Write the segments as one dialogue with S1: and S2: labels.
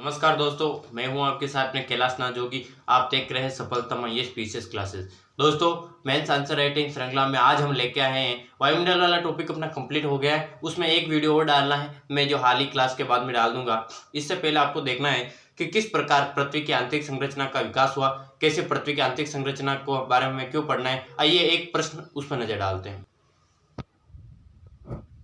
S1: नमस्कार दोस्तों, मैं हूं आपके साथ में कैलाश नाजोगी। आप देख रहे हैं सफलतम आईएएस पीसीएस क्लासेस। दोस्तों, मेंस आंसर राइटिंग श्रृंखला में आज हम लेके आए हैं वायुमंडल वाला टॉपिक अपना कंप्लीट हो गया है। उसमें एक वीडियो और डालना है, मैं जो हाल ही क्लास के बाद में डाल दूंगा। इससे पहले आपको देखना है कि किस प्रकार पृथ्वी की आंतरिक संरचना का विकास हुआ, कैसे पृथ्वी की आंतरिक संरचना को बारे में क्यों पढ़ना है। आइए एक प्रश्न उस पर नजर डालते हैं।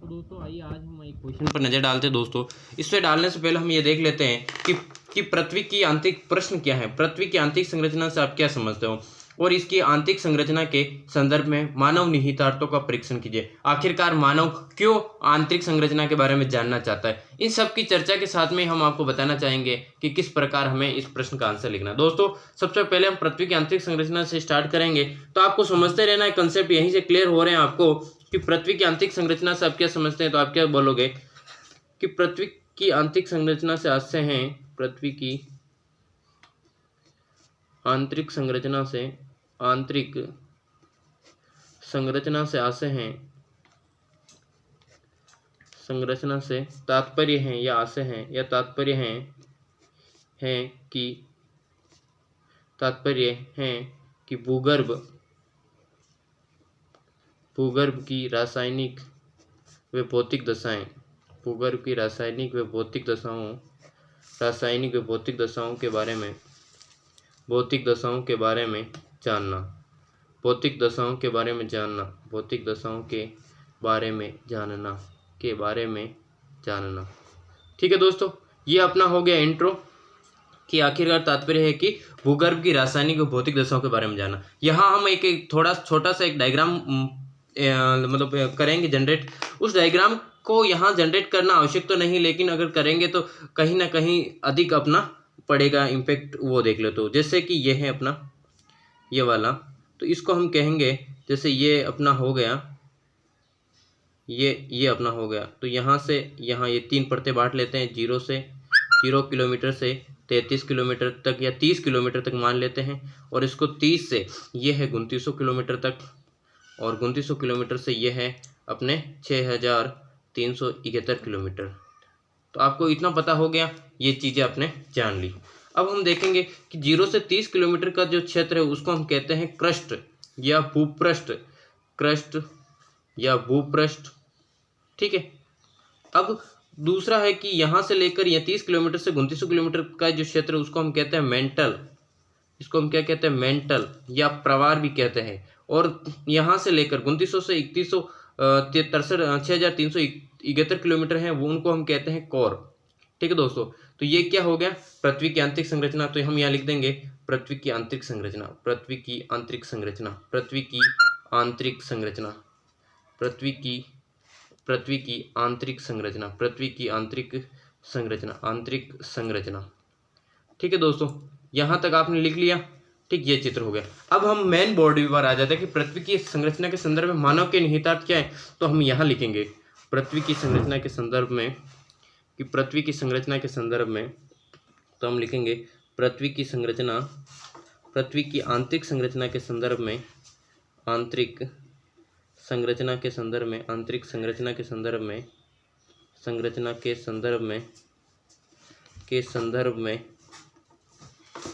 S1: तो दोस्तों आइए आज हम एक क्वेश्चन पर नजर डालते हैं। दोस्तों, इससे डालने से पहले हम ये देख लेते हैं कि पृथ्वी की आंतरिक प्रश्न क्या है। पृथ्वी की आंतरिक संरचना से आप क्या समझते हो, और इसकी आंतरिक संरचना के संदर्भ में मानव निहितार्थों का परीक्षण कीजिए। आखिरकार मानव क्यों आंतरिक संरचना के बारे में जानना चाहता है। इन सब की चर्चा के साथ में हम आपको बताना चाहेंगे कि किस प्रकार हमें इस प्रश्न का आंसर लिखना है। दोस्तों, सबसे पहले हम पृथ्वी की आंतरिक संरचना से स्टार्ट करेंगे, तो आपको समझते रहना है। कंसेप्ट यहीं से क्लियर हो रहे हैं आपको कि पृथ्वी की आंतरिक संरचना से आप क्या समझते हैं। तो आप क्या बोलोगे कि पृथ्वी की आंतरिक संरचना से आशय हैं, पृथ्वी की आंतरिक संरचना से आशय हैं, संरचना से तात्पर्य है या आशय है या तात्पर्य है कि भूगर्भ की रासायनिक व भौतिक दशाएं, भूगर्भ की रासायनिक व भौतिक दशाओं के बारे में जानना। ठीक है दोस्तों, ये अपना हो गया इंट्रो कि आखिरकार तात्पर्य है कि भूगर्भ की रासायनिक व भौतिक दशाओं के बारे में जानना। यहाँ हम एक थोड़ा छोटा सा एक डायग्राम मतलब करेंगे जनरेट। उस डायग्राम को यहाँ जनरेट करना आवश्यक तो नहीं, लेकिन अगर करेंगे तो कहीं ना कहीं अधिक अपना पड़ेगा इम्पैक्ट, वो देख लो। तो जैसे कि ये है अपना ये वाला, तो इसको हम कहेंगे, जैसे ये अपना हो गया, ये अपना हो गया, तो यहाँ से यहाँ ये 3 परतें बांट लेते हैं। 0 किलोमीटर से 33 किलोमीटर तक या 30 किलोमीटर तक मान लेते हैं, और इसको 30 से ये है 2900 किलोमीटर तक, और 2900 किलोमीटर से ये है अपने 6371 किलोमीटर। तो आपको इतना पता हो गया, ये चीज़ें आपने जान ली। अब हम देखेंगे कि 0 से 30 किलोमीटर का जो क्षेत्र है उसको हम कहते हैं क्रस्ट या भूपृष्ठ। ठीक है। अब दूसरा है कि यहाँ से लेकर या 30 किलोमीटर से 2900 किलोमीटर का जो क्षेत्र है उसको हम कहते हैं मेंटल। इसको हम क्या कहते हैं, मेंटल या प्रवार भी कहते हैं। और यहाँ से लेकर 2900 से 6371 किलोमीटर है, वो उनको हम कहते हैं कोर। ठीक है दोस्तों, तो ये क्या हो गया, पृथ्वी की आंतरिक संरचना। तो हम यहाँ लिख देंगे पृथ्वी की आंतरिक संरचना, पृथ्वी की आंतरिक संरचना, पृथ्वी की आंतरिक संरचना, पृथ्वी की आंतरिक संरचना, पृथ्वी की आंतरिक संरचना, आंतरिक संरचना। ठीक है दोस्तों, यहाँ तक आपने लिख लिया। ठीक, ये चित्र हो गया। अब हम मेन बॉडी पर आ जाते हैं कि पृथ्वी की संरचना के संदर्भ में मानव के निहितार्थ क्या है। तो हम यहाँ लिखेंगे पृथ्वी की संरचना के संदर्भ में, कि पृथ्वी की संरचना के संदर्भ में, तो हम लिखेंगे पृथ्वी की संरचना, पृथ्वी की आंतरिक संरचना के संदर्भ में, आंतरिक संरचना के संदर्भ में, आंतरिक संरचना के संदर्भ में, संरचना के संदर्भ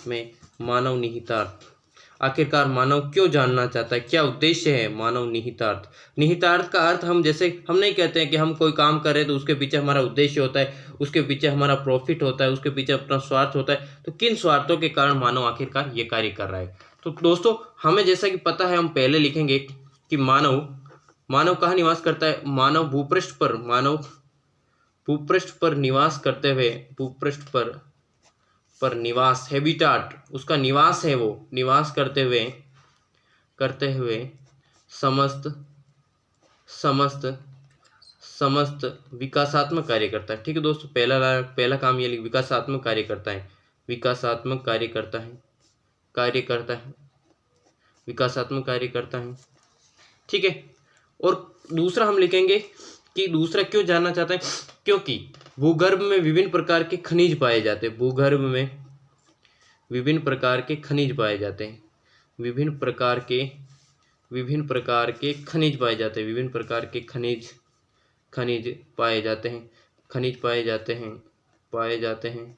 S1: में मानव निहितार्थ। आखिरकार मानव क्यों जानना चाहता है, क्या उद्देश्य है मानव निहितार्थ। निहितार्थ का अर्थ हम जैसे हम नहीं कहते हैं कि हम कोई काम कर रहे हैं तो उसके पीछे हमारा उद्देश्य होता है, उसके पीछे हमारा प्रॉफिट होता है, उसके पीछे अपना स्वार्थ होता है। तो किन स्वार्थों के कारण मानव आखिरकार ये कार्य कर रहा है। तो दोस्तों, हमें जैसा कि पता है, हम पहले लिखेंगे कि मानव कहाँ निवास करता है। मानव भूपृष्ठ पर निवास करते हुए, भूपृष्ठ पर निवास, हैबिटाट उसका निवास है, वो निवास करते हुए समस्त विकासात्मक कार्य करता है। ठीक है दोस्तों, पहला काम ये विकासात्मक कार्य करता है, विकासात्मक कार्य करता है। ठीक है। और दूसरा हम लिखेंगे कि दूसरा क्यों जानना चाहता है, क्योंकि भूगर्भ में विभिन्न प्रकार के खनिज पाए जाते हैं। भूगर्भ में विभिन्न प्रकार के खनिज पाए जाते हैं, विभिन्न प्रकार के खनिज पाए जाते हैं, विभिन्न प्रकार के खनिज पाए जाते हैं।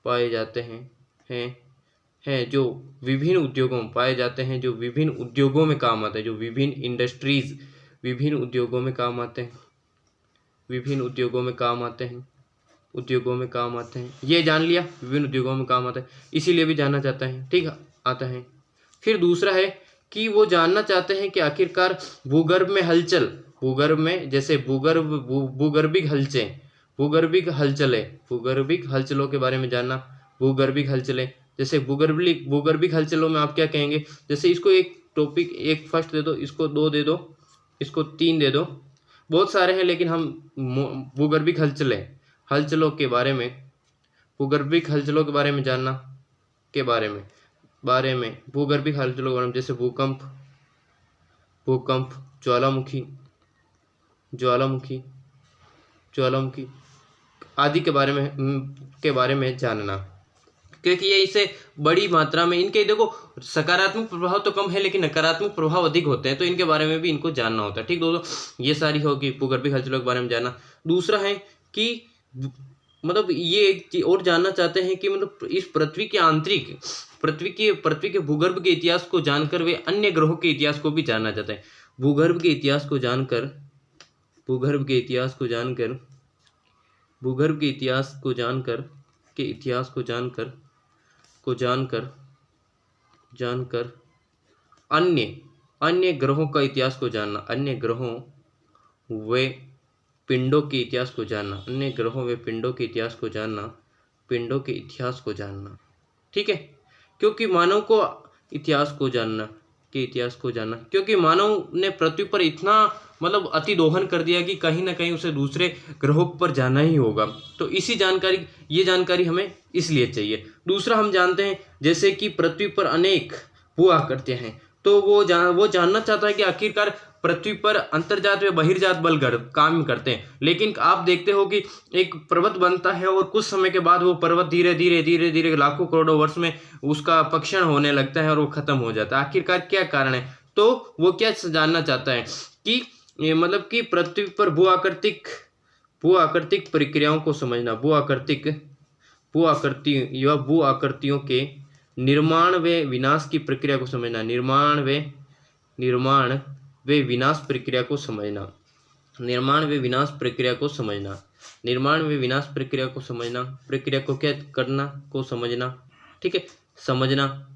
S1: पाए जाते हैं जो विभिन्न उद्योगों में पाए जाते हैं, जो विभिन्न उद्योगों में काम आते हैं, जो विभिन्न इंडस्ट्रीज विभिन्न उद्योगों में काम आते हैं, विभिन्न उद्योगों में काम आते हैं, उद्योगों में काम आते हैं। ये जान लिया, विभिन्न उद्योगों में काम आता है, इसीलिए भी जानना चाहता है। ठीक है, आता है। फिर दूसरा है कि वो जानना चाहते हैं कि आखिरकार भूगर्भ में हलचल, भूगर्भ में जैसे भूगर्भिक हलचलें, भूगर्भिक हलचलों के बारे में जानना। भूगर्भिक हलचलें जैसे भूगर्भिक हलचलों में आप क्या कहेंगे, जैसे इसको एक टॉपिक, एक फर्स्ट दे दो, इसको 2 दे दो, इसको 3 दे दो, बहुत सारे हैं, लेकिन हम भूगर्भिक हलचलों के बारे में, भूगर्भिक हलचलों के बारे में जानना के बारे में भूगर्भिक हलचलों के बारे में, जैसे भूकंप, ज्वालामुखी आदि के बारे में जानना, क्योंकि ये इसे बड़ी मात्रा में, इनके देखो सकारात्मक प्रभाव तो कम है लेकिन नकारात्मक प्रभाव अधिक होते हैं, तो इनके बारे में भी इनको जानना होता है। ठीक दोस्तों, ये सारी होगी भूगर्भिक हलचलों के बारे में जानना। दूसरा है कि मतलब ये एक चीज और जानना चाहते हैं कि मतलब इस पृथ्वी के भूगर्भ के इतिहास को जानकर वे अन्य ग्रहों के इतिहास को भी जानना चाहते हैं। भूगर्भ के इतिहास को जानकर अन्य ग्रहों का इतिहास को जानना, अन्य ग्रहों व पिंडों के इतिहास को जानना, अन्य ग्रहों व पिंडों के इतिहास को जानना, ठीक है। क्योंकि मानव को इतिहास को जानना, क्योंकि मानव ने पृथ्वी पर इतना मतलब अतिदोहन कर दिया कि कहीं ना कहीं उसे दूसरे ग्रहों पर जाना ही होगा, तो ये जानकारी हमें इसलिए चाहिए। दूसरा हम जानते हैं जैसे कि पृथ्वी पर अनेक भू आकृतियां हैं, तो वो जानना चाहता है कि आखिरकार पृथ्वी पर अंतर्जात व बहिर्जात बल काम करते हैं, लेकिन आप देखते हो कि एक पर्वत बनता है और कुछ समय के बाद वो पर्वत धीरे धीरे लाखों करोड़ों वर्ष में उसका अपक्षण होने लगता है और वो खत्म हो जाता है। आखिरकार क्या कारण है, तो वो क्या जानना चाहता है कि मतलब कि पृथ्वी पर भू आकृतिक प्रक्रियाओं को समझना, भू आकृतियों के निर्माण व विनाश की प्रक्रिया को समझना, निर्माण व विनाश प्रक्रिया को क्या करना को समझना, ठीक है, समझना,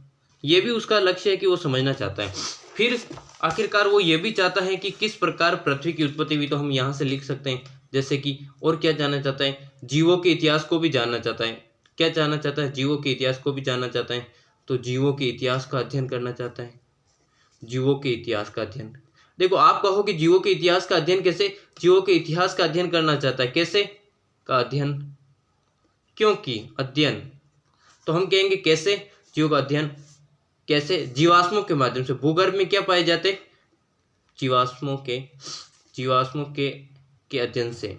S1: ये भी उसका लक्ष्य है कि वो समझना चाहता है। फिर आखिरकार वो ये भी चाहता है कि किस प्रकार पृथ्वी की उत्पत्ति हुई, तो हम यहाँ से लिख सकते हैं जैसे कि, और क्या जानना चाहता है, जीवों के इतिहास को भी जानना चाहता है। क्या जानना चाहता है, जीवों के इतिहास को भी जानना चाहता है, तो जीवों के इतिहास का अध्ययन करना चाहता है। जीवों के इतिहास का अध्ययन, देखो आप कहो कि जीवों के इतिहास का अध्ययन कैसे, जीवों के इतिहास का अध्ययन करना चाहता है, कैसे का अध्ययन, क्योंकि अध्ययन, तो हम कहेंगे कैसे, जीवों का अध्ययन कैसे, जीवाश्मों के माध्यम से। भूगर्भ में क्या पाए जाते, जीवाश्मों के अध्ययन से,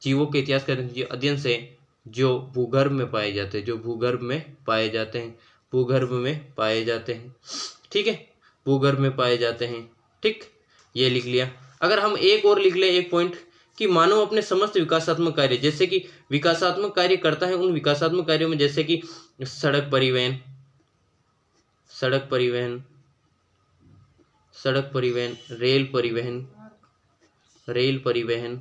S1: जीवों के इतिहास के अध्ययन से, जो भूगर्भ में पाए जाते हैं, ठीक है, भूगर्भ में पाए जाते हैं, ठीक, ये लिख लिया। अगर हम एक और लिख लें, एक पॉइंट, कि मानव अपने समस्त विकासात्मक कार्य, जैसे कि विकासात्मक कार्य करता है, उन विकासात्मक कार्यों में जैसे कि सड़क परिवहन, रेल परिवहन,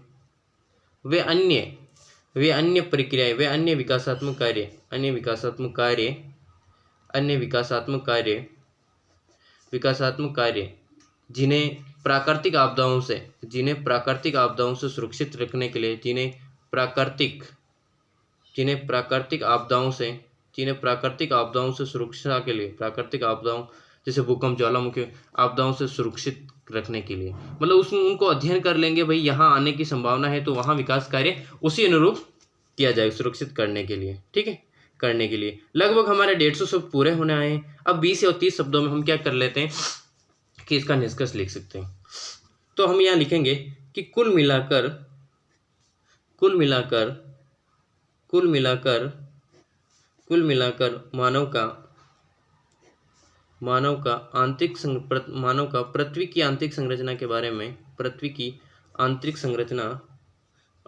S1: वे अन्य प्रक्रियाएं, वे अन्य विकासात्मक कार्य जिन्हें प्राकृतिक आपदाओं से सुरक्षित रखने के लिए, जिन्हें प्राकृतिक आपदाओं से सुरक्षा के लिए, प्राकृतिक आपदाओं जैसे भूकंप, ज्वालामुखी आपदाओं से सुरक्षित रखने के लिए, मतलब उनको अध्ययन कर लेंगे, भाई यहाँ आने की संभावना है तो वहाँ विकास कार्य उसी अनुरूप किया जाए सुरक्षित करने के लिए, ठीक है, करने के लिए। लगभग हमारे 150 शब्द पूरे होने आए हैं। अब 20 या 30 शब्दों में हम क्या कर लेते हैं कि इसका निष्कर्ष लिख सकते हैं। तो हम यहाँ लिखेंगे कि कुल मिलाकर मानव का पृथ्वी की आंतरिक संरचना के बारे में,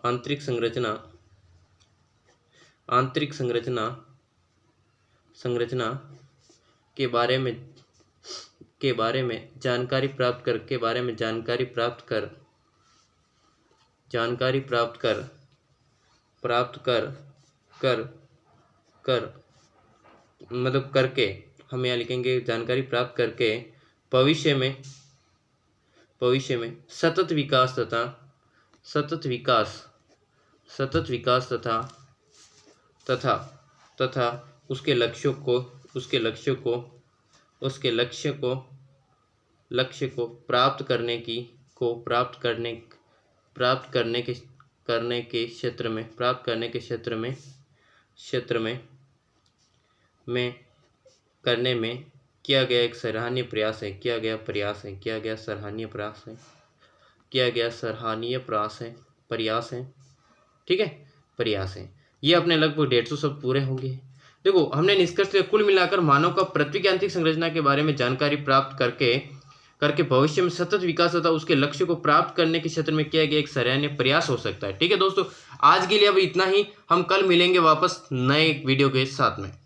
S1: आंतरिक संरचना के बारे में जानकारी प्राप्त कर मतलब करके, हम यहाँ लिखेंगे जानकारी प्राप्त करके भविष्य में सतत विकास तथा उसके लक्ष्य को प्राप्त करने के क्षेत्र में करने में किया गया एक सराहनीय प्रयास है। ठीक है, प्रयास है। ये अपने लगभग 150 शब्द पूरे होंगे। देखो, हमने निष्कर्ष लिया, कुल मिलाकर मानव का पृथ्वी की आंतरिक संरचना के बारे में जानकारी प्राप्त करके भविष्य में सतत विकास तथा उसके लक्ष्य को प्राप्त करने के क्षेत्र में किया गया एक सराहनीय प्रयास हो सकता है। ठीक है दोस्तों, आज के लिए अब इतना ही। हम कल मिलेंगे वापस नए वीडियो के साथ में।